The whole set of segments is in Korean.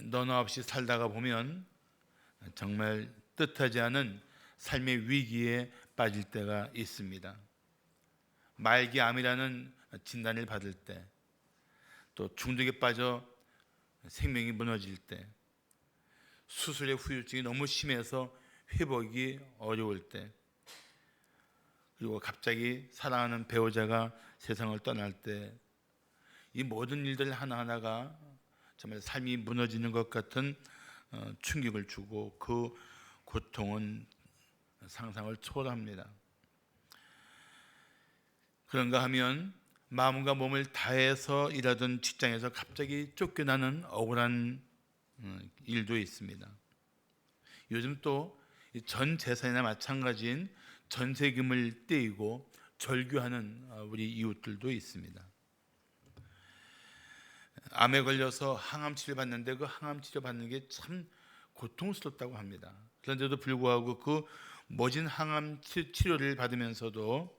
너나 없이 살다가 보면 정말 뜻하지 않은 삶의 위기에 빠질 때가 있습니다. 말기암이라는 진단을 받을 때, 또 중독에 빠져 생명이 무너질 때, 수술의 후유증이 너무 심해서 회복이 어려울 때, 그리고 갑자기 사랑하는 배우자가 세상을 떠날 때, 이 모든 일들 하나하나가 정말 삶이 무너지는 것 같은 충격을 주고 그 고통은 상상을 초월합니다. 그런가 하면 마음과 몸을 다해서 일하던 직장에서 갑자기 쫓겨나는 억울한 일도 있습니다. 요즘 또 전 재산이나 마찬가지인 전세금을 떼이고 절규하는 우리 이웃들도 있습니다. 암에 걸려서 항암 치료 받는데 그 항암 치료 받는 게 참 고통스럽다고 합니다. 그런데도 불구하고 그 모진 항암 치료를 받으면서도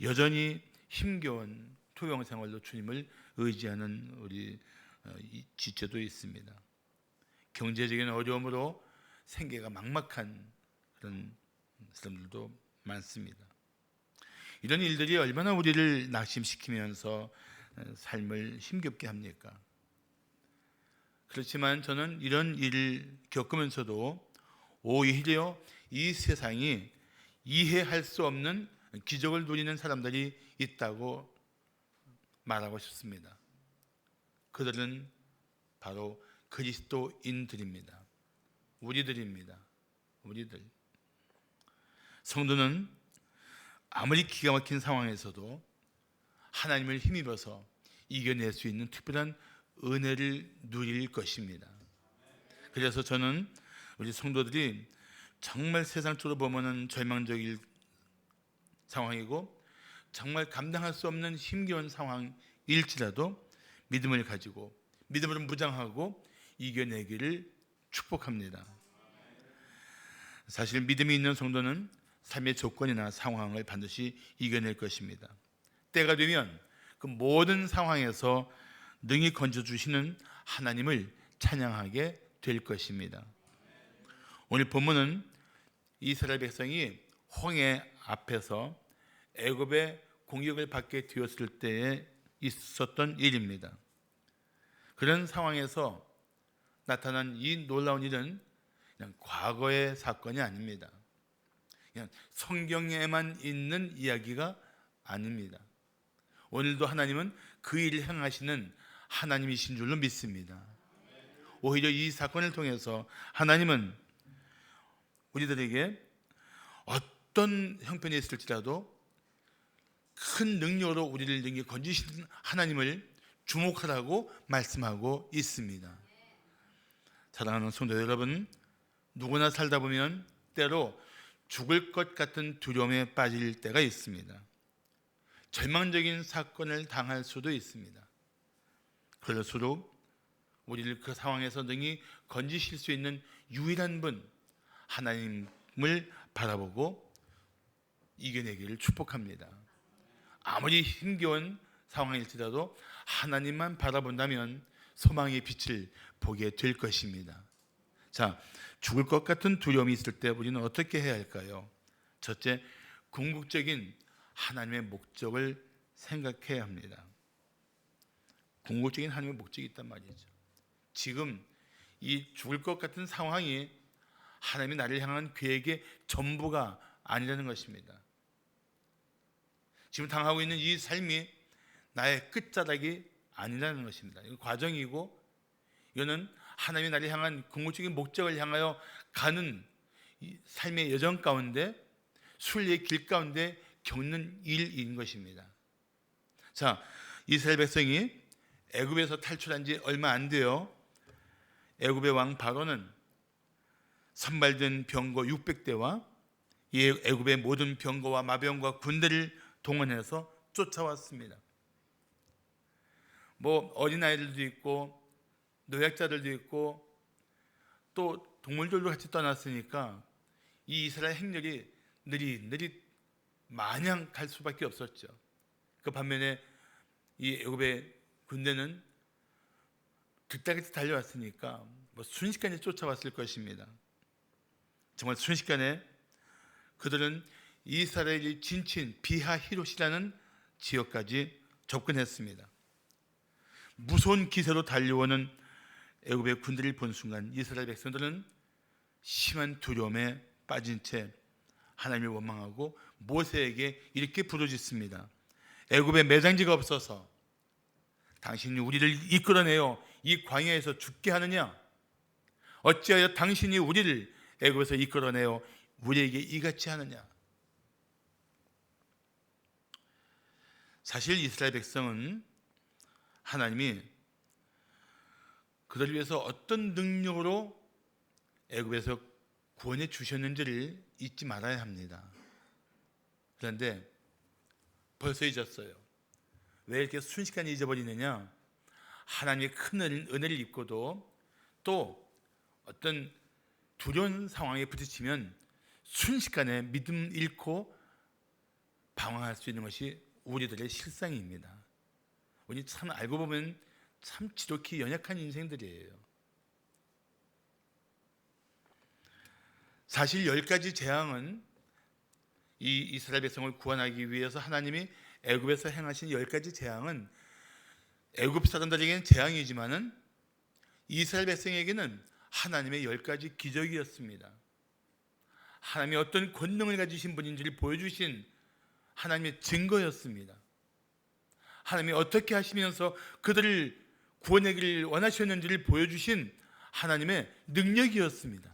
여전히 힘겨운 투병 생활로 주님을 의지하는 우리 지체도 있습니다. 경제적인 어려움으로 생계가 막막한 그런 사람들도 많습니다. 이런 일들이 얼마나 우리를 낙심시키면서 삶을 힘겹게 합니까? 그렇지만 저는 이런 일을 겪으면서도 오히려 이 세상이 이해할 수 없는 기적을 누리는 사람들이 있다고 말하고 싶습니다. 그들은 바로 그리스도인들입니다. 우리들입니다. 우리들. 성도는 아무리 기가 막힌 상황에서도 하나님을 힘입어서 이겨낼 수 있는 특별한 은혜를 누릴 것입니다. 그래서 저는 우리 성도들이 정말 세상적으로 보면 절망적인 상황이고 정말 감당할 수 없는 힘겨운 상황일지라도 믿음을 가지고 믿음으로 무장하고 이겨내기를 축복합니다. 사실 믿음이 있는 성도는 삶의 조건이나 상황을 반드시 이겨낼 것입니다. 때가 되면 그 모든 상황에서 능히 건져주시는 하나님을 찬양하게 될 것입니다. 오늘 본문은 이스라엘 백성이 홍해 앞에서 애굽의 공격을 받게 되었을 때에 있었던 일입니다. 그런 상황에서 나타난 이 놀라운 일은 그냥 과거의 사건이 아닙니다. 그냥 성경에만 있는 이야기가 아닙니다. 오늘도 하나님은 그 일을 행하시는 하나님이신 줄로 믿습니다. 오히려 이 사건을 통해서 하나님은 우리들에게 어떤 형편이 있을지라도 큰 능력으로 우리를 능히 건지시는 하나님을 주목하라고 말씀하고 있습니다. 사랑하는 성도 여러분, 누구나 살다 보면 때로 죽을 것 같은 두려움에 빠질 때가 있습니다. 절망적인 사건을 당할 수도 있습니다. 그럴수록 우리를 그 상황에서 능히 건지실 수 있는 유일한 분 하나님을 바라보고 이겨내기를 축복합니다. 아무리 힘겨운 상황일지라도 하나님만 바라본다면 소망의 빛을 보게 될 것입니다. 자, 죽을 것 같은 두려움이 있을 때 우리는 어떻게 해야 할까요? 첫째, 궁극적인 하나님의 목적을 생각해야 합니다. 궁극적인 하나님의 목적이 있단 말이죠. 지금 이 죽을 것 같은 상황이 하나님이 나를 향한 계획의 전부가 아니라는 것입니다. 지금 당하고 있는 이 삶이 나의 끝자락이 아니라는 것입니다. 이건 과정이고 이거는 하나님이 나를 향한 궁극적인 목적을 향하여 가는 이 삶의 여정 가운데 순리의 길 가운데 겪는 일인 것입니다. 자, 이스라엘 백성이 애굽에서 탈출한 지 얼마 안 돼요. 애굽의 왕 바로는 선발된 병거 600대와 이 애굽의 모든 병거와 마병과 군대를 동원해서 쫓아왔습니다. 뭐 어린아이들도 있고 노약자들도 있고 또 동물들도 같이 떠났으니까 이 이스라엘 행렬이 느릿느릿 마냥 갈 수밖에 없었죠. 그 반면에 이 애굽의 군대는 그때까지 달려왔으니까 뭐 순식간에 쫓아왔을 것입니다. 정말 순식간에 그들은 이스라엘의 진친 비하히롯이라는 지역까지 접근했습니다. 무서운 기세로 달려오는 애굽의 군대를 본 순간 이스라엘 백성들은 심한 두려움에 빠진 채 하나님을 원망하고 모세에게 이렇게 부르짖습니다. 애굽에 매장지가 없어서 당신이 우리를 이끌어내어 이 광야에서 죽게 하느냐? 어찌하여 당신이 우리를 애굽에서 이끌어내어 우리에게 이같이 하느냐? 사실 이스라엘 백성은 하나님이 그들을 위해서 어떤 능력으로 애굽에서 구원해 주셨는지를 잊지 말아야 합니다. 그런데 벌써 잊었어요. 왜 이렇게 순식간에 잊어버리느냐? 하나님의 큰 은혜를 입고도 또 어떤 두려운 상황에 부딪히면 순식간에 믿음 잃고 방황할 수 있는 것이 우리들의 실상입니다. 우리 참 알고 보면 참 지독히 연약한 인생들이에요. 사실 10가지 재앙은 이 이스라엘 백성을 구원하기 위해서 하나님이 애굽에서 행하신 10가지 재앙은 애굽 사람들에게는 재앙이지만은 이스라엘 백성에게는 하나님의 10가지 기적이었습니다. 하나님이 어떤 권능을 가지신 분인지를 보여주신 하나님의 증거였습니다. 하나님이 어떻게 하시면서 그들을 구원하기를 원하셨는지를 보여주신 하나님의 능력이었습니다.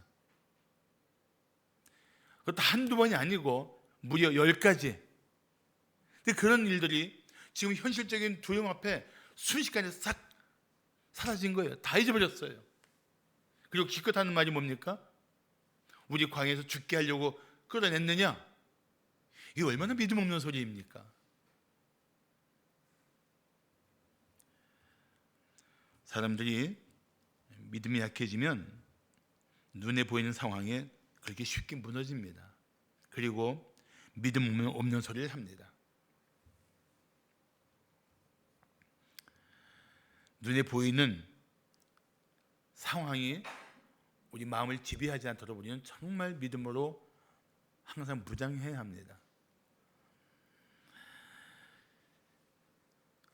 그것도 한두 번이 아니고 무려 10가지. 근데 그런 일들이 지금 현실적인 두려움 앞에 순식간에 싹 사라진 거예요. 다 잊어버렸어요. 그리고 기껏 하는 말이 뭡니까? 우리 광야에서 죽게 하려고 끌어냈느냐? 이게 얼마나 믿음 없는 소리입니까? 사람들이 믿음이 약해지면 눈에 보이는 상황에 그렇게 쉽게 무너집니다. 그리고 믿음 없는 소리를 합니다. 눈에 보이는 상황이 우리 마음을 지배하지 않도록 우리는 정말 믿음으로 항상 무장해야 합니다.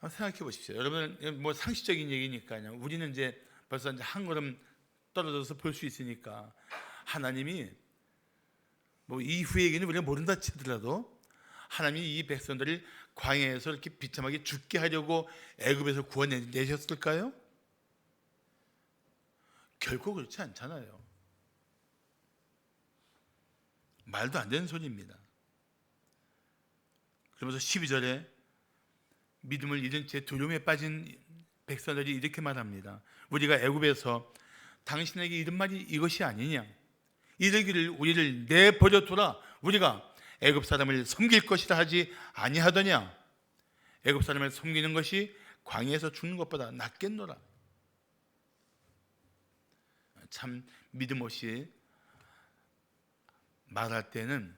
생각해 보십시오. 여러분, 뭐 상식적인 얘기니까요. 우리는 이제 벌써 이제 한 걸음 떨어져서 볼 수 있으니까 하나님이 뭐 이후의 얘기는 우리가 모른다 치더라도 하나님이 이 백성들을 광야에서 이렇게 비참하게 죽게 하려고 애굽에서 구원내셨을까요? 결코 그렇지 않잖아요. 말도 안 되는 소리입니다. 그러면서 12절에 믿음을 잃은 채 두려움에 빠진 백성들이 이렇게 말합니다. 우리가 애굽에서 당신에게 이른 말이 이것이 아니냐? 이르기를 우리를 내버려 두라. 우리가 애굽 사람을 섬길 것이라 하지 아니하더냐? 애굽 사람을 섬기는 것이 광야에서 죽는 것보다 낫겠노라. 참 믿음 없이 말할 때는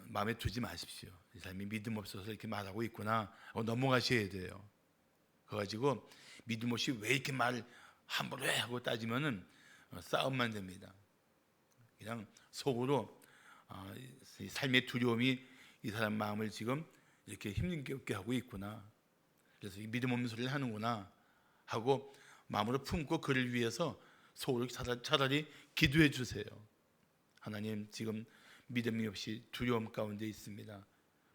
마음에 두지 마십시오. 이 사람이 믿음 없어서 이렇게 말하고 있구나 하고 넘어가셔야 돼요. 그거 가지고 믿음 없이 왜 이렇게 말 함부로 해 하고 따지면은 싸움만 됩니다. 그냥 속으로 삶의 두려움이 이 사람 마음을 지금 이렇게 힘들게 하고 있구나. 그래서 이 믿음 없는 소리를 하는구나 하고 마음으로 품고 그를 위해서 속으로 차라리 기도해 주세요. 하나님, 지금 믿음이 없이 두려움 가운데 있습니다.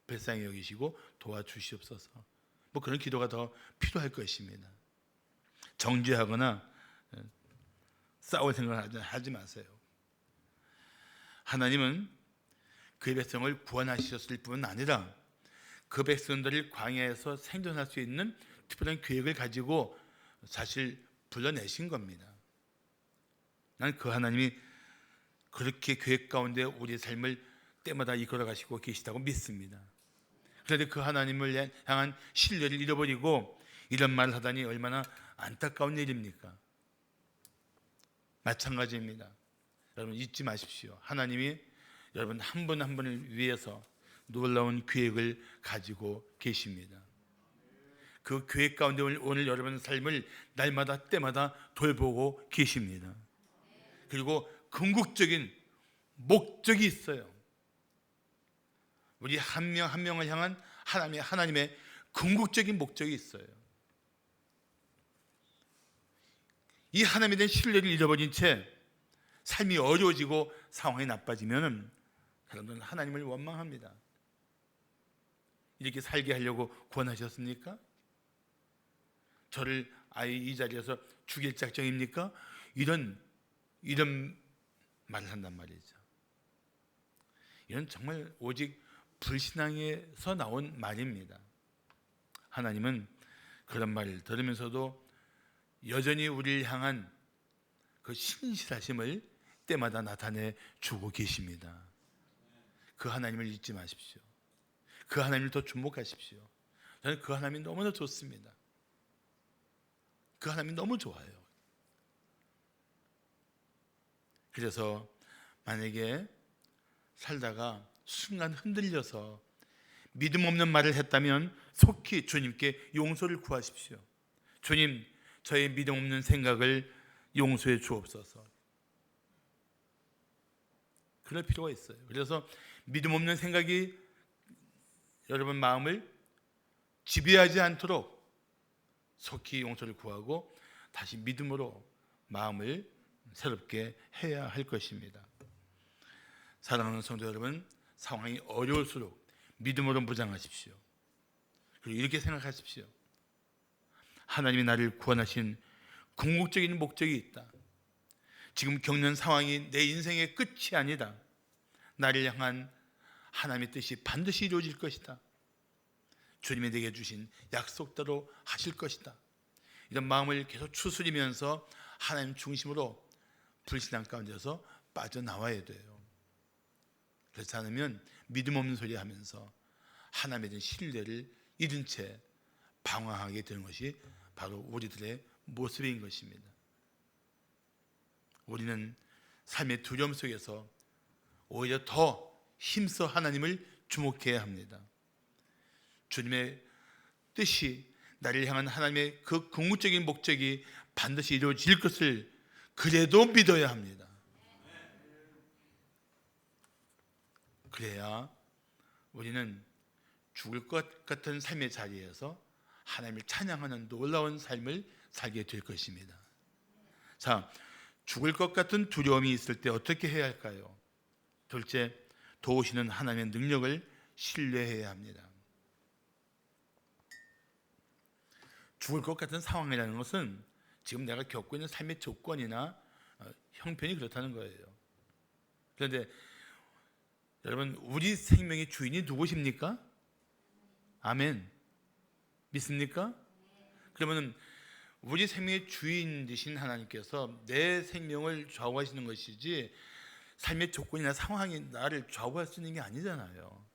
불쌍히 여기시고 도와주시옵소서. 뭐 그런 기도가 더 필요할 것입니다. 정죄하거나 싸울 생각을 하지 마세요. 하나님은 그의 백성을 구원하셨을 뿐 아니라 그 백성들을 광야에서 생존할 수 있는 특별한 계획을 가지고 사실 불러내신 겁니다. 난 그 하나님이 그렇게 계획 가운데 우리의 삶을 때마다 이끌어 가시고 계시다고 믿습니다. 그런데 그 하나님을 향한 신뢰를 잃어버리고 이런 말을 하다니 얼마나 안타까운 일입니까? 마찬가지입니다. 여러분 잊지 마십시오. 하나님이 여러분 한 분 한 분을 위해서 놀라운 계획을 가지고 계십니다. 그 교회 가운데 오늘 여러분 삶을 날마다 때마다 돌보고 계십니다. 그리고 궁극적인 목적이 있어요. 우리 한 명 한 명을 향한 하나님의 궁극적인 목적이 있어요. 이 하나님에 대한 신뢰를 잃어버린 채 삶이 어려워지고 상황이 나빠지면 사람들은 하나님을 원망합니다. 이렇게 살게 하려고 구원하셨습니까? 저를 아예 이 자리에서 죽일 작정입니까? 이런 말을 한단 말이죠. 이건 정말 오직 불신앙에서 나온 말입니다. 하나님은 그런 말을 들으면서도 여전히 우리를 향한 그 신실하심을 때마다 나타내 주고 계십니다. 그 하나님을 잊지 마십시오. 그 하나님을 더 주목하십시오. 저는 그 하나님이 너무나 좋습니다. 그 하나님이 너무 좋아요. 그래서 만약에 살다가 순간 흔들려서 믿음 없는 말을 했다면 속히 주님께 용서를 구하십시오. 주님, 저의 믿음 없는 생각을 용서해 주옵소서. 그럴 필요가 있어요. 그래서 믿음 없는 생각이 여러분 마음을 지배하지 않도록 속히 용서를 구하고 다시 믿음으로 마음을 새롭게 해야 할 것입니다. 사랑하는 성도 여러분, 상황이 어려울수록 믿음으로 무장하십시오. 그리고 이렇게 생각하십시오. 하나님이 나를 구원하신 궁극적인 목적이 있다. 지금 겪는 상황이 내 인생의 끝이 아니다. 나를 향한 하나님의 뜻이 반드시 이루어질 것이다. 주님이 내게 주신 약속대로 하실 것이다. 이런 마음을 계속 추스리면서 하나님 중심으로 불신앙 가운데서 빠져나와야 돼요. 그렇지 않으면 믿음 없는 소리 하면서 하나님에 대한 신뢰를 잃은 채 방황하게 되는 것이 바로 우리들의 모습인 것입니다. 우리는 삶의 두려움 속에서 오히려 더 힘써 하나님을 주목해야 합니다. 주님의 뜻이 나를 향한 하나님의 그 궁극적인 목적이 반드시 이루어질 것을 그래도 믿어야 합니다. 그래야 우리는 죽을 것 같은 삶의 자리에서 하나님을 찬양하는 놀라운 삶을 살게 될 것입니다. 자, 죽을 것 같은 두려움이 있을 때 어떻게 해야 할까요? 둘째, 도우시는 하나님의 능력을 신뢰해야 합니다. 죽을 것 같은 상황이라는 것은 지금 내가 겪고 있는 삶의 조건이나 형편이 그렇다는 거예요. 그런데 여러분, 우리 생명의 주인이 누구십니까? 아멘. 믿습니까? 그러면 우리 생명의 주인 되신 하나님께서 내 생명을 좌우하시는 것이지 삶의 조건이나 상황이 나를 좌우할 수 있는 게 아니잖아요.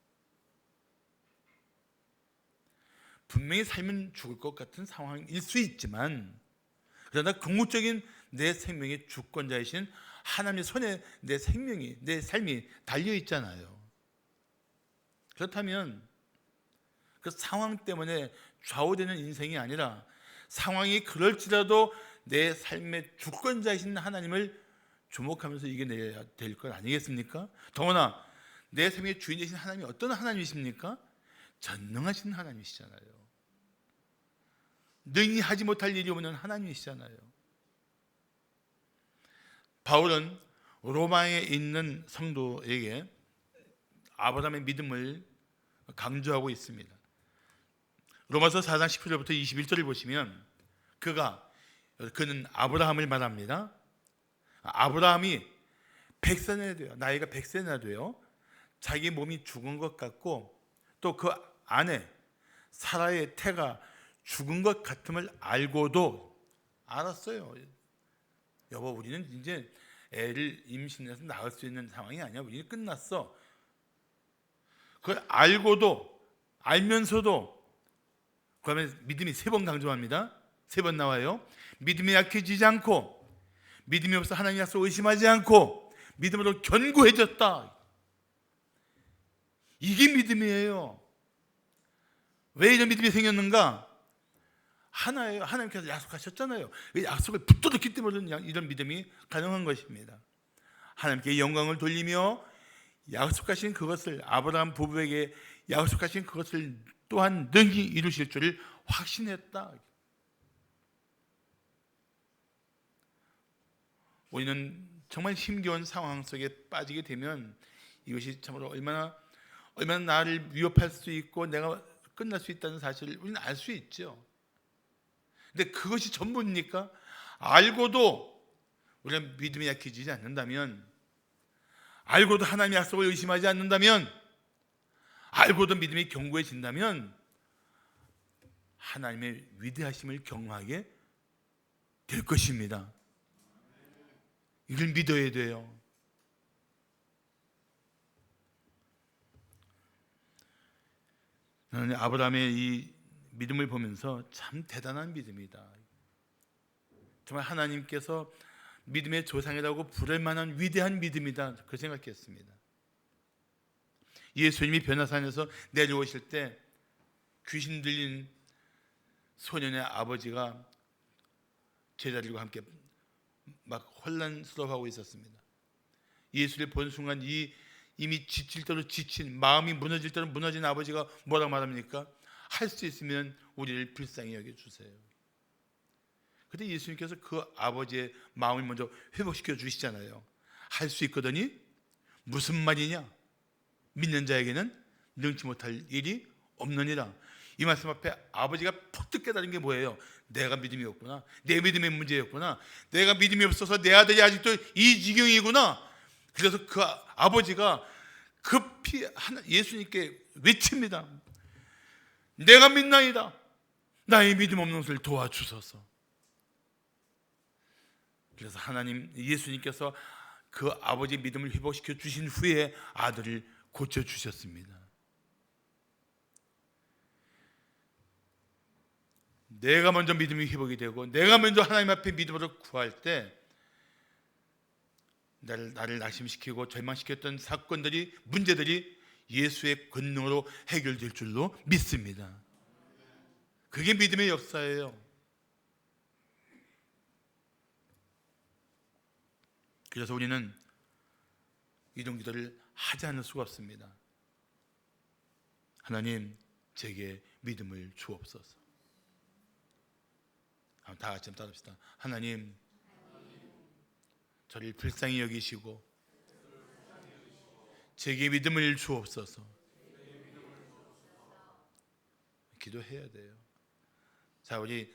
분명히 삶은 죽을 것 같은 상황일 수 있지만 그러나 궁극적인 내 생명의 주권자이신 하나님의 손에 내 생명이, 내 삶이 달려 있잖아요. 그렇다면 그 상황 때문에 좌우되는 인생이 아니라 상황이 그럴지라도 내 삶의 주권자이신 하나님을 주목하면서 이겨내야 될 것 아니겠습니까? 더구나 내 삶의 주인이신 하나님이 어떤 하나님이십니까? 전능하신 하나님이시잖아요. 능히 하지 못할 일이 없는 하나님이시잖아요. 바울은 로마에 있는 성도에게 아브라함의 믿음을 강조하고 있습니다. 로마서 4장 10절부터 21절을 보시면 그는 아브라함을 말합니다. 아브라함이 100세나 돼요. 나이가 100세나 돼요. 자기 몸이 죽은 것 같고 또 그 아내 사라의 태가 죽은 것 같음을 알고도 알았어요. 여보, 우리는 이제 애를 임신해서 낳을 수 있는 상황이 아니야. 우리는 끝났어. 그걸 알면서도 그러면 믿음이 3번 강조합니다. 3번 나와요. 믿음이 약해지지 않고 믿음이 없어 하나님 약속 의심하지 않고 믿음으로 견고해졌다. 이게 믿음이에요. 왜 이런 믿음이 생겼는가? 하나예요. 하나님께서 약속하셨잖아요. 이 약속을 붙들었기 때문에 이런 믿음이 가능한 것입니다. 하나님께 영광을 돌리며 약속하신 그것을, 아브라함 부부에게 약속하신 그것을 또한 능히 이루실 줄을 확신했다. 우리는 정말 힘겨운 상황 속에 빠지게 되면 이것이 참으로 얼마나 나를 위협할 수 있고 내가 끝날 수 있다는 사실을 우리는 알 수 있죠. 근데 그것이 전부입니까? 알고도 우리가 믿음이 약해지지 않는다면, 알고도 하나님의 약속을 의심하지 않는다면, 알고도 믿음이 견고해진다면 하나님의 위대하심을 경험하게 될 것입니다. 이걸 믿어야 돼요. 저는 아브라함의 이 믿음을 보면서 참 대단한 믿음이다. 정말 하나님께서 믿음의 조상이라고 부를 만한 위대한 믿음이다. 그 생각했습니다. 예수님이 변화산에서 내려오실 때 귀신 들린 소년의 아버지가 제자들과 함께 막 혼란스러워하고 있었습니다. 예수를 본 순간 이미 지칠 대로 지친, 마음이 무너질 대로 무너진 아버지가 뭐라고 말합니까? 할 수 있으면 우리를 불쌍히 여겨주세요. 그런데 예수님께서 그 아버지의 마음을 먼저 회복시켜 주시잖아요. 할 수 있거든요. 무슨 말이냐? 믿는 자에게는 능치 못할 일이 없느니라. 이 말씀 앞에 아버지가 퍼뜩 깨달은 게 뭐예요? 내가 믿음이 없구나. 내 믿음의 문제였구나. 내가 믿음이 없어서 내 아들이 아직도 이 지경이구나. 그래서 그 아버지가 급히 예수님께 외칩니다. 내가 믿나이다. 나의 믿음 없는 것을 도와주소서. 그래서 예수님께서 그 아버지의 믿음을 회복시켜 주신 후에 아들을 고쳐주셨습니다. 내가 먼저 믿음이 회복이 되고 내가 먼저 하나님 앞에 믿음으로 구할 때 나를 낙심시키고 절망시켰던 사건들이, 문제들이 예수의 권능으로 해결될 줄로 믿습니다. 그게 믿음의 역사예요. 그래서 우리는 이런 기도를 하지 않을 수가 없습니다. 하나님, 제게 믿음을 주옵소서. 다 같이 따라합시다. 하나님, 저를 불쌍히 여기시고 제게 믿음을 주옵소서. 기도해야 돼요. 자, 우리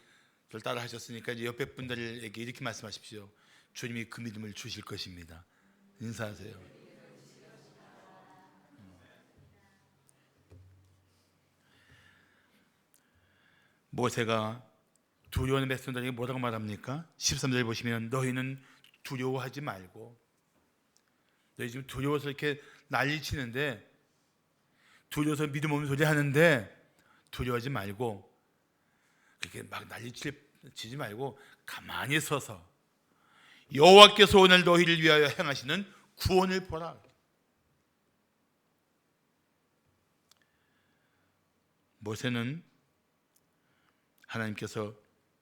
저를 따라 하셨으니까 이제 옆에 분들에게 이렇게 말씀하십시오. 주님이 그 믿음을 주실 것입니다. 인사하세요. 모세가 두려워하는 백성들에게 뭐라고 말합니까? 13절 보시면 너희는 두려워하지 말고, 너희 지금 두려워서 이렇게 난리치는데, 두려워서 믿음 없는 소리 하는데 두려워하지 말고, 그렇게 막 난리치지 말고 가만히 서서 여호와께서 오늘 너희를 위하여 행하시는 구원을 보라. 모세는 하나님께서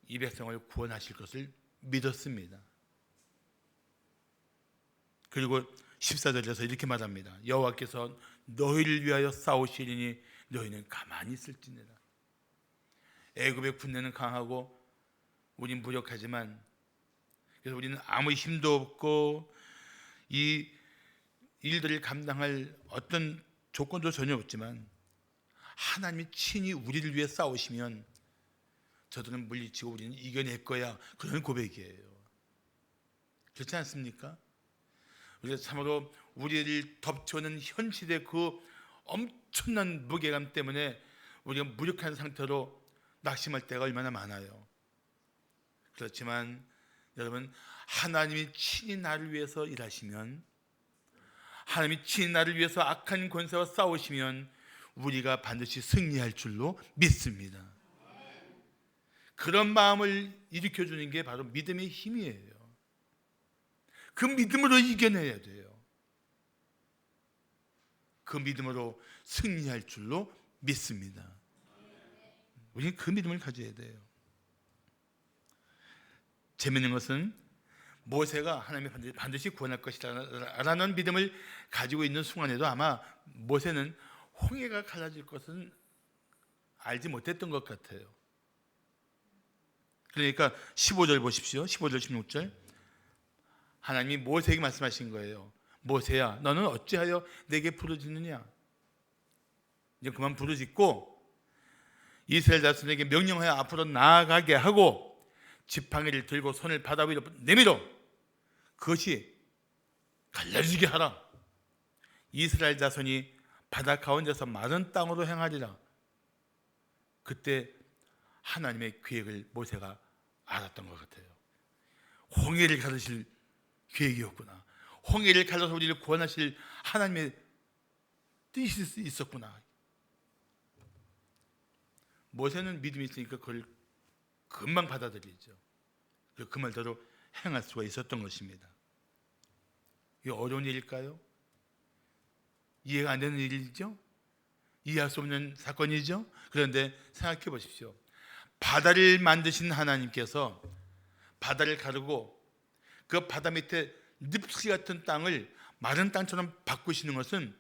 이 백성을 구원하실 것을 믿었습니다. 그리고 14절에서 이렇게 말합니다. 여호와께서 너희를 위하여 싸우시리니 너희는 가만히 있을지니라. 애굽의 군대는 강하고 우린 무력하지만, 그래서 우리는 아무 힘도 없고 이 일들을 감당할 어떤 조건도 전혀 없지만 하나님이 친히 우리를 위해 싸우시면 저들은 물리치고 우리는 이겨낼 거야. 그런 고백이에요. 그렇지 않습니까? 우리가 참으로 우리를 덮쳐오는 현실의 그 엄청난 무게감 때문에 우리가 무력한 상태로 낙심할 때가 얼마나 많아요. 그렇지만 여러분, 하나님이 친히 나를 위해서 일하시면, 하나님이 친히 나를 위해서 악한 권세와 싸우시면 우리가 반드시 승리할 줄로 믿습니다. 그런 마음을 일으켜주는 게 바로 믿음의 힘이에요. 그 믿음으로 이겨내야 돼요. 그 믿음으로 승리할 줄로 믿습니다. 우리는 그 믿음을 가져야 돼요. 재미있는 것은 모세가 하나님이 반드시 구원할 것이라는 믿음을 가지고 있는 순간에도 아마 모세는 홍해가 갈라질 것은 알지 못했던 것 같아요. 그러니까 15절 보십시오. 15절 16절 하나님이 모세에게 말씀하신 거예요. 모세야, 너는 어찌하여 내게 부르짖느냐? 이제 그만 부르짖고 이스라엘 자손에게 명령하여 앞으로 나아가게 하고 지팡이를 들고 손을 바다 위로 내밀어 그것이 갈라지게 하라. 이스라엘 자손이 바다 가운데서 마른 땅으로 행하리라. 그때 하나님의 계획을 모세가 알았던 것 같아요. 홍해를 가르실 계획이었구나. 홍해를 갈라서 우리를 구원하실 하나님의 뜻이 있었구나. 모세는 믿음이 있으니까 그걸 금방 받아들이죠. 그 말대로 행할 수가 있었던 것입니다. 이게 어려운 일일까요? 이해가 안 되는 일이죠? 이해할 수 없는 사건이죠? 그런데 생각해 보십시오. 바다를 만드신 하나님께서 바다를 가르고 그 바다 밑에 늪시 같은 땅을 마른 땅처럼 바꾸시는 것은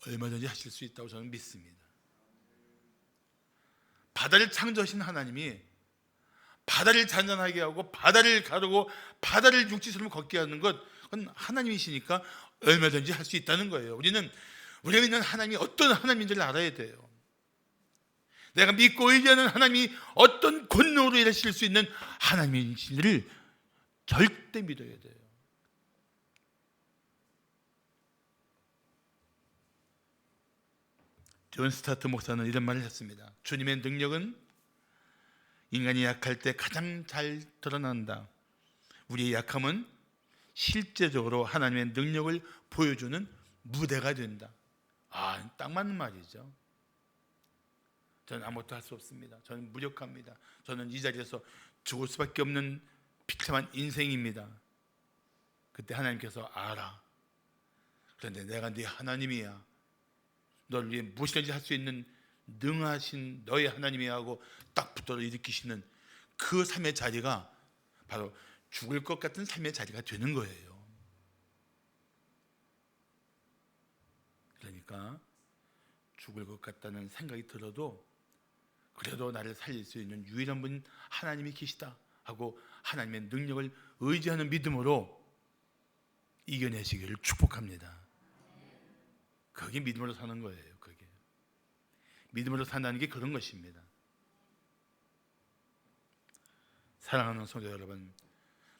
얼마든지 하실 수 있다고 저는 믿습니다. 바다를 창조하신 하나님이 바다를 잔잔하게 하고 바다를 가르고 바다를 육지처럼 걷게 하는 것, 그건 하나님이시니까 얼마든지 할 수 있다는 거예요. 우리가 믿는 하나님이 어떤 하나님인지를 알아야 돼요. 내가 믿고 의지하는 하나님이 어떤 권능으로 일하실 수 있는 하나님인지를 절대 믿어야 돼요. 존 스타트 목사는 이런 말을 했습니다. 주님의 능력은 인간이 약할 때 가장 잘 드러난다. 우리의 약함은 실제적으로 하나님의 능력을 보여주는 무대가 된다. 딱 맞는 말이죠. 저는 아무것도 할 수 없습니다. 저는 무력합니다. 저는 이 자리에서 죽을 수밖에 없는 비참한 인생입니다. 그때 하나님께서 알아. 그런데 내가 네 하나님이야. 너를 위해 무엇이든지 할 수 있는 능하신 너의 하나님이야 하고 딱 붙들어 일으키시는 그 삶의 자리가 바로 죽을 것 같은 삶의 자리가 되는 거예요. 그러니까 죽을 것 같다는 생각이 들어도 그래도 나를 살릴 수 있는 유일한 분 하나님이 계시다 하고 하나님의 능력을 의지하는 믿음으로 이겨내시기를 축복합니다. 그게 믿음으로 사는 거예요. 그게 믿음으로 산다는 게 그런 것입니다. 사랑하는 성도 여러분,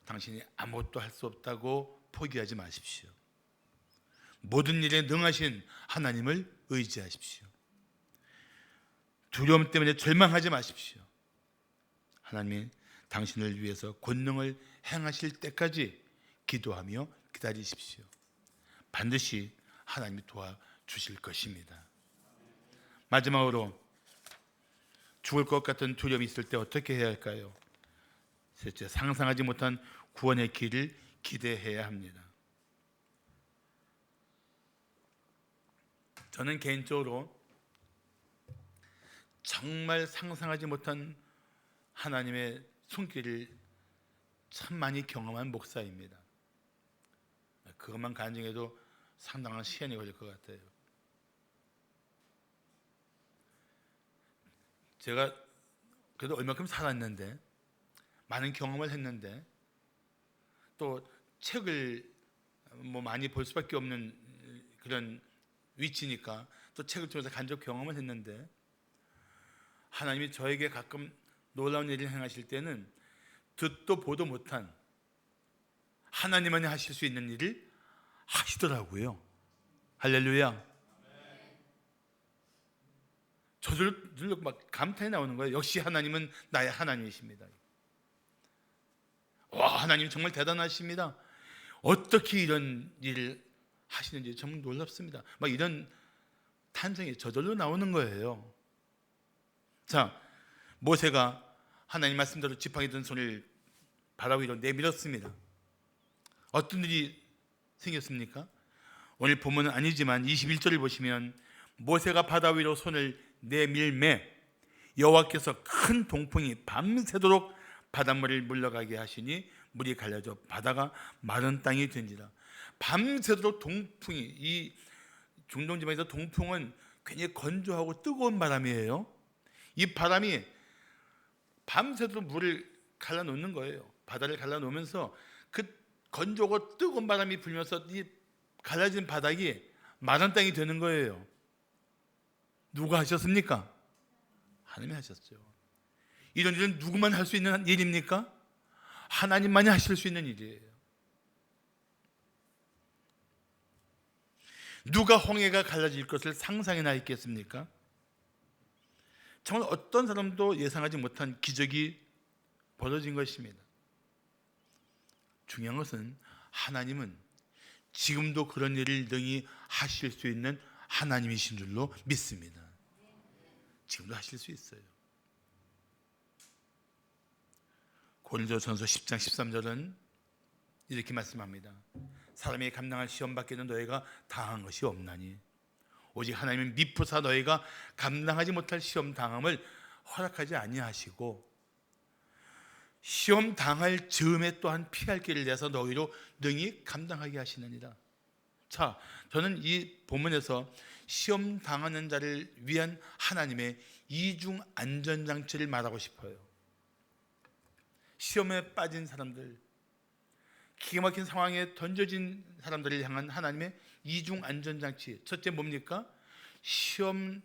당신이 아무것도 할 수 없다고 포기하지 마십시오. 모든 일에 능하신 하나님을 의지하십시오. 두려움 때문에 절망하지 마십시오. 하나님이 당신을 위해서 권능을 행하실 때까지 기도하며 기다리십시오. 반드시 하나님이 도와주실 것입니다. 마지막으로 죽을 것 같은 두려움이 있을 때 어떻게 해야 할까요? 셋째, 상상하지 못한 구원의 길을 기대해야 합니다. 저는 개인적으로 정말 상상하지 못한 하나님의 손길을 참 많이 경험한 목사입니다. 그것만 간증해도 상당한 시간이 걸릴 것 같아요. 제가 그래도 얼마큼 살았는데 많은 경험을 했는데 또 책을 많이 볼 수밖에 없는 그런 위치니까 또 책을 통해서 간접 경험을 했는데 하나님이 저에게 가끔 놀라운 일을 행하실 때는 듣도 보도 못한 하나님만이 하실 수 있는 일을 하시더라고요. 할렐루야. 저절로 막 감탄이 나오는 거예요. 역시 하나님은 나의 하나님이십니다. 와, 하나님 정말 대단하십니다. 어떻게 이런 일을 하시는지 정말 놀랍습니다. 막 이런 탄성이 저절로 나오는 거예요. 자, 모세가 하나님 말씀대로 지팡이 든 손을 바다 위로 내밀었습니다. 어떤 일이 생겼습니까? 오늘 본문은 아니지만 21절을 보시면 모세가 바다 위로 손을 내밀매 여호와께서 큰 동풍이 밤새도록 바닷물을 물러가게 하시니 물이 갈라져 바다가 마른 땅이 된지라. 밤새도록 동풍이, 이 중동 지방에서 동풍은 굉장히 건조하고 뜨거운 바람이에요. 이 바람이 밤새도록 물을 갈라놓는 거예요. 바다를 갈라놓으면서 그 건조하고 뜨거운 바람이 불면서 이 갈라진 바닥이 마른 땅이 되는 거예요. 누가 하셨습니까? 하나님이 하셨죠. 이런 일은 누구만 할 수 있는 일입니까? 하나님만이 하실 수 있는 일이에요. 누가 홍해가 갈라질 것을 상상해나 있겠습니까? 정말 어떤 사람도 예상하지 못한 기적이 벌어진 것입니다. 중요한 것은 하나님은 지금도 그런 일을 능히 하실 수 있는 하나님이신 줄로 믿습니다. 지금도 하실 수 있어요. 고린도전서 10장 13절은 이렇게 말씀합니다. 사람이 감당할 시험 밖에는 너희가 당한 것이 없나니 오직 하나님은 미쁘사 너희가 감당하지 못할 시험 당함을 허락하지 아니하시고 시험 당할 즈음에 또한 피할 길을 내서 너희로 능히 감당하게 하시느니라. 자, 저는 이 본문에서 시험 당하는 자를 위한 하나님의 이중 안전장치를 말하고 싶어요. 시험에 빠진 사람들, 기가 막힌 상황에 던져진 사람들을 향한 하나님의 이중 안전장치. 첫째 뭡니까? 시험,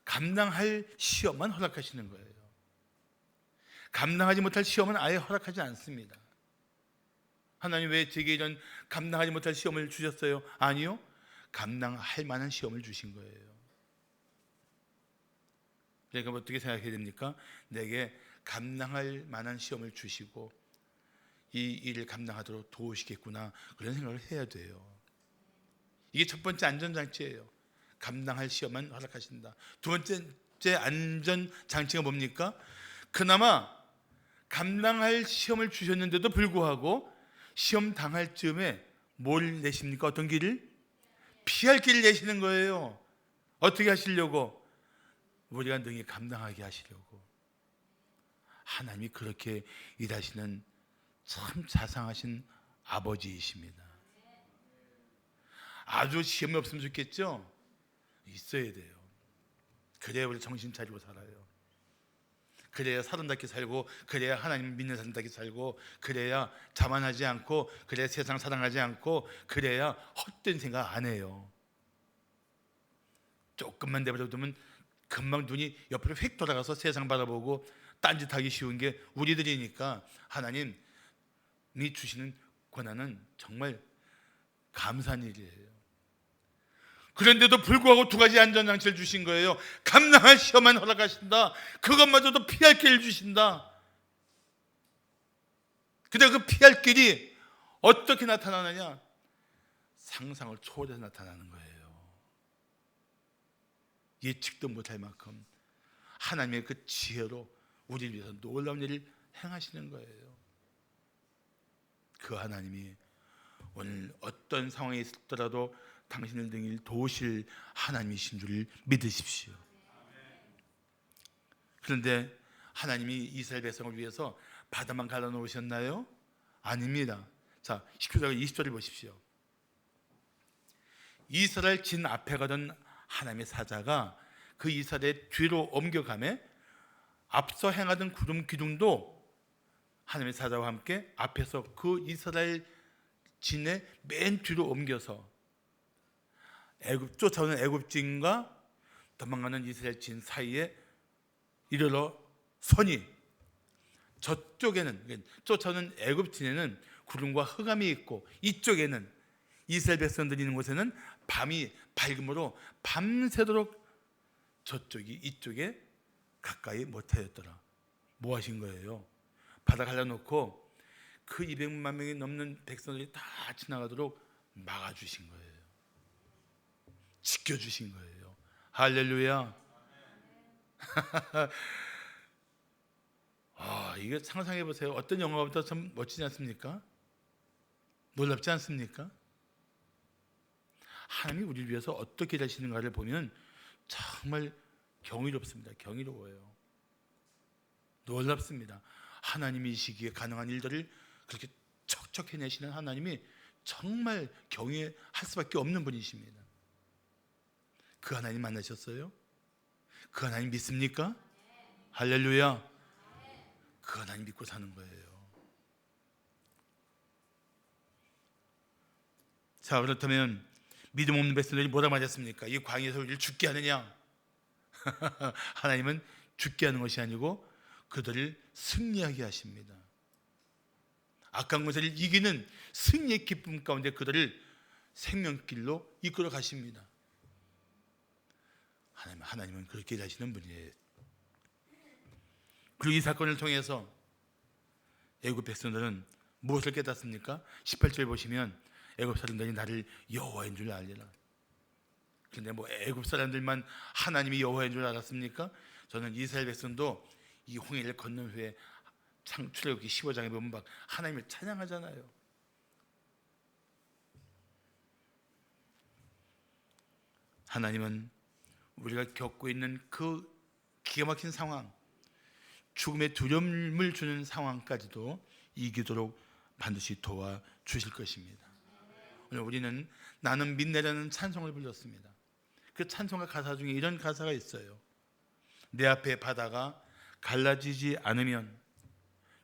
감당할 시험만 허락하시는 거예요. 감당하지 못할 시험은 아예 허락하지 않습니다. 하나님 왜 제게 이런 감당하지 못할 시험을 주셨어요? 아니요, 감당할 만한 시험을 주신 거예요. 그러니까 어떻게 생각해야 됩니까? 내게 감당할 만한 시험을 주시고 이 일을 감당하도록 도우시겠구나, 그런 생각을 해야 돼요. 이게 첫 번째 안전장치예요. 감당할 시험만 허락하신다. 두 번째 안전장치가 뭡니까? 그나마 감당할 시험을 주셨는데도 불구하고 시험 당할 즈음에 뭘 내십니까? 어떤 길을? 피할 길을 내시는 거예요. 어떻게 하시려고? 우리가 능히 감당하게 하시려고. 하나님이 그렇게 일하시는 참 자상하신 아버지이십니다. 아주 시험이 없으면 좋겠죠? 있어야 돼요. 그래야 우리 정신 차리고 살아요. 그래야 사람답게 살고, 그래야 하나님 믿는 사람답게 살고, 그래야 자만하지 않고, 그래야 세상 사랑하지 않고, 그래야 헛된 생각 안 해요. 조금만 내버려두면 금방 눈이 옆으로 휙 돌아가서 세상 바라보고 딴짓하기 쉬운 게 우리들이니까 하나님이 주시는 권한은 정말 감사한 일이에요. 그런데도 불구하고 두 가지 안전장치를 주신 거예요. 감당할 시험만 허락하신다. 그것마저도 피할 길을 주신다. 근데 그 피할 길이 어떻게 나타나느냐? 상상을 초월해서 나타나는 거예요. 예측도 못할 만큼 하나님의 그 지혜로 우리를 위해서 놀라운 일을 행하시는 거예요. 그 하나님이 오늘 어떤 상황에 있더라도 당신을 능히 도우실 하나님이신 줄 믿으십시오. 그런데 하나님이 이스라엘 백성을 위해서 바다만 갈라놓으셨나요? 아닙니다. 자, 19절 20절을 보십시오. 이스라엘 진 앞에 가던 하나님의 사자가 그 이스라엘 뒤로 옮겨가매 앞서 행하던 구름 기둥도 하나님의 사자와 함께 앞에서 그 이스라엘 진의 맨 뒤로 옮겨서 쫓아오는 애굽진과 도망가는 이스라엘 진 사이에 이르러 서니, 저쪽에는 쫓아오는 애굽진에는 구름과 흑암이 있고 이쪽에는 이스라엘 백성들이 있는 곳에는 밤이 밝음으로 밤새도록 저쪽이 이쪽에 가까이 못하였더라. 뭐 하신 거예요? 바다 갈라놓고 그 200만 명이 넘는 백성들이 다 지나가도록 막아주신 거예요. 지켜주신 거예요. 할렐루야. 이거 상상해 보세요. 어떤 영화보다 참 멋지지 않습니까? 놀랍지 않습니까? 하나님이 우리를 위해서 어떻게 일하시는가를 보면 정말 경이롭습니다. 경이로워요. 놀랍습니다. 하나님이시기에 가능한 일들을 그렇게 척척 해내시는 하나님이 정말 경외할 수밖에 없는 분이십니다. 그 하나님 만나셨어요? 그 하나님 믿습니까? 할렐루야. 그 하나님 믿고 사는 거예요. 자, 그렇다면 믿음 없는 백성들이 뭐라 맞았습니까? 이 광야에서 우리를 죽게 하느냐? 하나님은 죽게 하는 것이 아니고 그들을 승리하게 하십니다. 악한 것을 이기는 승리의 기쁨 가운데 그들을 생명길로 이끌어 가십니다. 하나님은 그렇게 일하시는 분이에요. 그리고 이 사건을 통해서 애굽 백성들은 무엇을 깨닫습니까? 18절 보시면 애굽 사람들이 나를 여호와인 줄 알리라. 그런데 뭐 애굽 사람들만 하나님이 여호와인 줄 알았습니까? 저는 이스라엘 백성도 이 홍해를 건넌 후에 출애굽기 15장에 보면 막 하나님을 찬양하잖아요. 하나님은 우리가 겪고 있는 그 기가 막힌 상황, 죽음의 두려움을 주는 상황까지도 이기도록 반드시 도와주실 것입니다. 오늘 우리는 나는 믿네라는 찬송을 불렀습니다. 그 찬송가 가사 중에 이런 가사가 있어요. 내 앞에 바다가 갈라지지 않으면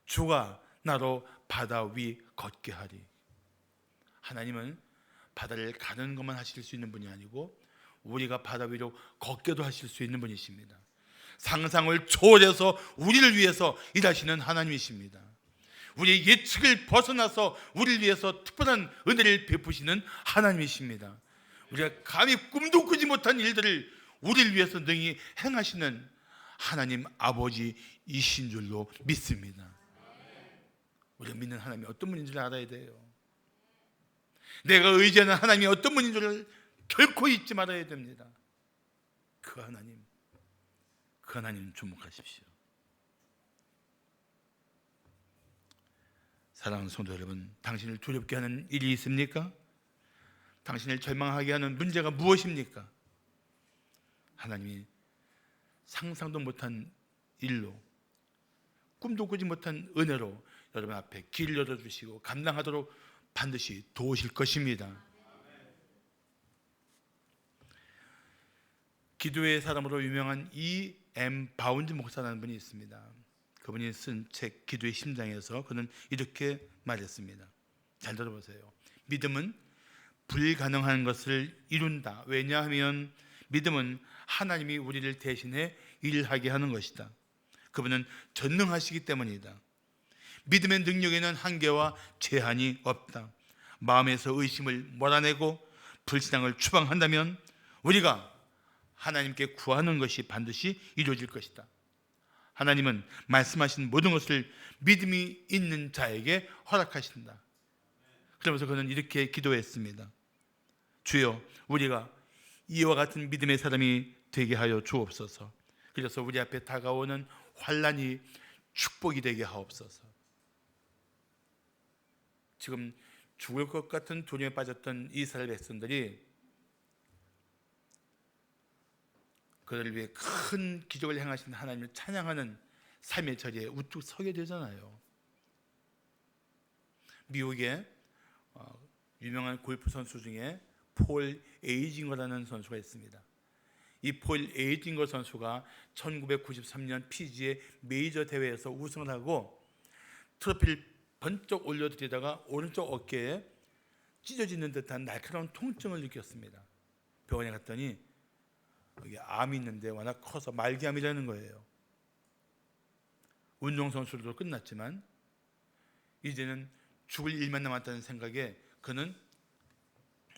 주가 나로 바다 위 걷게 하리. 하나님은 바다를 가는 것만 하실 수 있는 분이 아니고 우리가 바다 위로 걷게도 하실 수 있는 분이십니다. 상상을 초월해서 우리를 위해서 일하시는 하나님이십니다. 우리의 예측을 벗어나서 우리를 위해서 특별한 은혜를 베푸시는 하나님이십니다. 우리가 감히 꿈도 꾸지 못한 일들을 우리를 위해서 능히 행하시는 하나님 아버지이신 줄로 믿습니다. 우리가 믿는 하나님이 어떤 분인 줄 알아야 돼요. 내가 의지하는 하나님이 어떤 분인 줄을 결코 잊지 말아야 됩니다. 그 하나님 주목하십시오. 사랑하는 성도 여러분, 당신을 두렵게 하는 일이 있습니까? 당신을 절망하게 하는 문제가 무엇입니까? 하나님이 상상도 못한 일로, 꿈도 꾸지 못한 은혜로 여러분 앞에 길을 열어주시고 감당하도록 반드시 도우실 것입니다. 기도의 사람으로 유명한 E.M. 바운드 목사라는 분이 있습니다. 그분이 쓴 책 기도의 심장에서 그는 이렇게 말했습니다. 잘 들어보세요. 믿음은 불가능한 것을 이룬다. 왜냐하면 믿음은 하나님이 우리를 대신해 일하게 하는 것이다. 그분은 전능하시기 때문이다. 믿음의 능력에는 한계와 제한이 없다. 마음에서 의심을 몰아내고 불신앙을 추방한다면 우리가 하나님께 구하는 것이 반드시 이루어질 것이다. 하나님은 말씀하신 모든 것을 믿음이 있는 자에게 허락하신다. 그러면서 그는 이렇게 기도했습니다. 주여, 우리가 이와 같은 믿음의 사람이 되게 하여 주옵소서. 그래서 우리 앞에 다가오는 환난이 축복이 되게 하옵소서. 지금 죽을 것 같은 두려움에 빠졌던 이스라엘 백성들이 그들을 위해 큰 기적을 행하신 하나님을 찬양하는 삶의 자리에 우뚝 서게 되잖아요. 미국의 유명한 골프 선수 중에 폴 에이징거라는 선수가 있습니다. 이 폴 에이징거 선수가 1993년 PGA 메이저 대회에서 우승을 하고 트로피를 번쩍 올려드리다가 오른쪽 어깨에 찢어지는 듯한 날카로운 통증을 느꼈습니다. 병원에 갔더니 여기 암이 있는데 워낙 커서 말기암이라는 거예요. 운동선수도 끝났지만 이제는 죽을 일만 남았다는 생각에 그는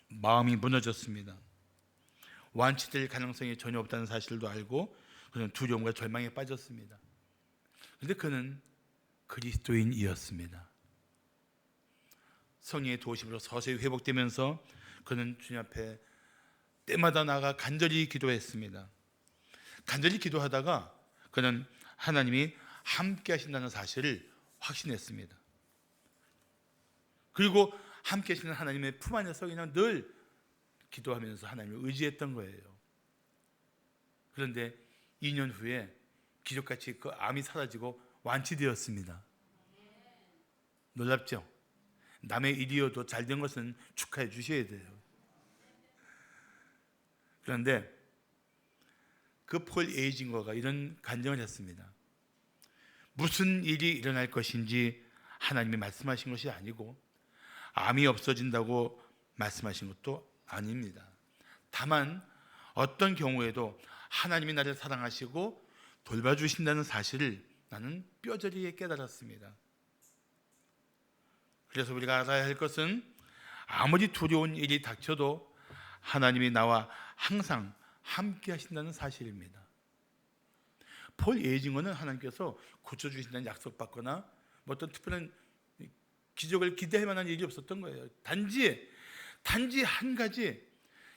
마음이 무너졌습니다. 완치될 가능성이 전혀 없다는 사실도 알고 그는 두려움과 절망에 빠졌습니다. 그런데 그는 그리스도인이었습니다. 성령의 도우심으로 서서히 회복되면서 그는 주님 앞에 때마다 나가 간절히 기도했습니다. 간절히 기도하다가 그는 하나님이 함께 하신다는 사실을 확신했습니다. 그리고 함께 하시는 하나님의 품 안에서 그냥 늘 기도하면서 하나님을 의지했던 거예요. 그런데 2년 후에 기적같이 그 암이 사라지고 완치되었습니다. 놀랍죠? 남의 일이어도 잘된 것은 축하해 주셔야 돼요. 그런데 그 폴 에이징거가 이런 간증을 했습니다. 무슨 일이 일어날 것인지 하나님이 말씀하신 것이 아니고 암이 없어진다고 말씀하신 것도 아닙니다. 다만 어떤 경우에도 하나님이 나를 사랑하시고 돌봐주신다는 사실을 나는 뼈저리게 깨달았습니다. 그래서 우리가 알아야 할 것은 아무리 두려운 일이 닥쳐도 하나님이 나와 항상 함께 하신다는 사실입니다. 폴 에이징거는 하나님께서 고쳐주신다는 약속받거나 뭐 어떤 특별한 기적을 기대할 만한 일이 없었던 거예요. 단지 한 가지,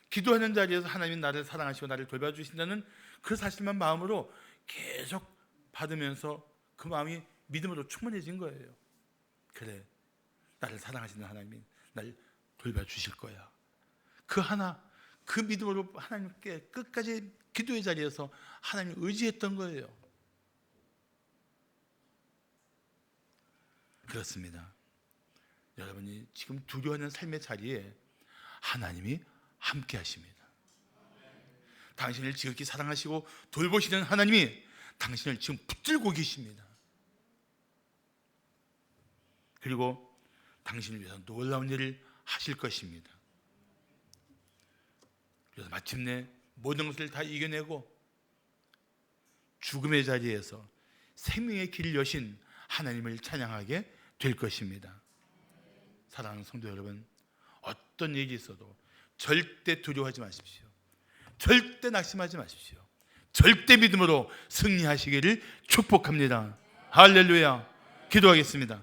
기도하는 자리에서 하나님이 나를 사랑하시고 나를 돌봐주신다는 그 사실만 마음으로 계속 받으면서 그 마음이 믿음으로 충만해진 거예요. 그래, 나를 사랑하시는 하나님이 날 돌봐주실 거야. 그 믿음으로 하나님께 끝까지 기도의 자리에서 하나님을 의지했던 거예요. 그렇습니다. 여러분이 지금 두려워하는 삶의 자리에 하나님이 함께 하십니다. 당신을 지극히 사랑하시고 돌보시는 하나님이 당신을 지금 붙들고 계십니다. 그리고 당신을 위해서 놀라운 일을 하실 것입니다. 그래서 마침내 모든 것을 다 이겨내고 죽음의 자리에서 생명의 길을 여신 하나님을 찬양하게 될 것입니다. 사랑하는 성도 여러분, 어떤 일이 있어도 절대 두려워하지 마십시오. 절대 낙심하지 마십시오. 절대 믿음으로 승리하시기를 축복합니다. 할렐루야. 기도하겠습니다.